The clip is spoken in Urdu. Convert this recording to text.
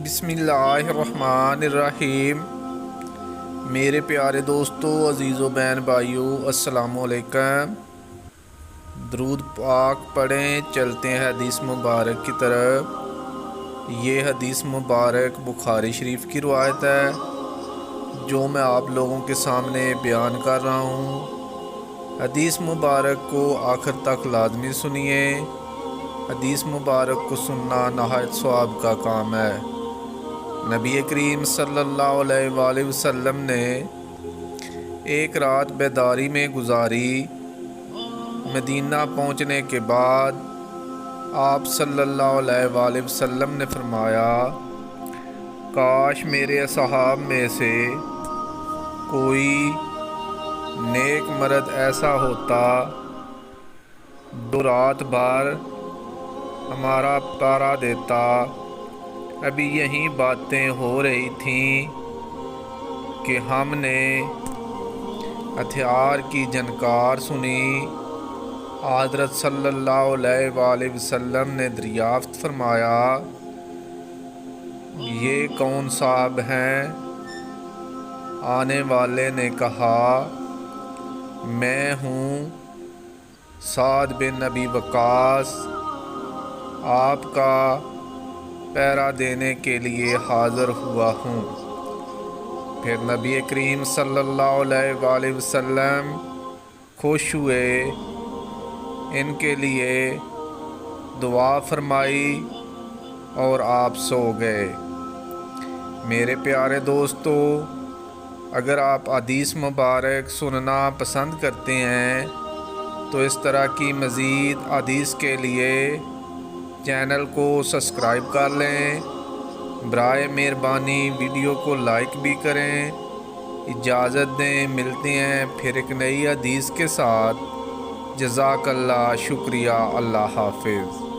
بسم اللہ الرحمن الرحیم۔ میرے پیارے دوستو، عزیز و بہن بھائیو، السلام علیکم۔ درود پاک پڑھیں، چلتے ہیں حدیث مبارک کی طرف۔ یہ حدیث مبارک بخاری شریف کی روایت ہے جو میں آپ لوگوں کے سامنے بیان کر رہا ہوں۔ حدیث مبارک کو آخر تک لازمی سنیے۔ حدیث مبارک کو سننا نہایت ثواب کا کام ہے۔ نبی کریم صلی اللہ علیہ وآلہ وسلم نے ایک رات بیداری میں گزاری۔ مدینہ پہنچنے کے بعد آپ صلی اللہ علیہ وآلہ وسلم نے فرمایا، کاش میرے اصحاب میں سے کوئی نیک مرد ایسا ہوتا جو رات بھر ہمارا پہرا دیتا۔ ابھی یہی باتیں ہو رہی تھیں کہ ہم نے ہتھیار کی جھنکار سنی۔ حضرت صلی اللہ علیہ وآلہ وسلم نے دریافت فرمایا، یہ کون صاحب ہیں؟ آنے والے نے کہا، میں ہوں سعد بن ابی وقاص، آپ کا پہرا دینے کے لیے حاضر ہوا ہوں۔ پھر نبی کریم صلی اللہ علیہ وآلہ وسلم خوش ہوئے، ان کے لیے دعا فرمائی اور آپ سو گئے۔ میرے پیارے دوستو، اگر آپ حدیث مبارک سننا پسند کرتے ہیں تو اس طرح کی مزید حدیث کے لیے چینل کو سبسکرائب کر لیں۔ برائے مہربانی ویڈیو کو لائک بھی کریں۔ اجازت دیں، ملتے ہیں پھر ایک نئی حدیث کے ساتھ۔ جزاک اللہ، شکریہ، اللہ حافظ۔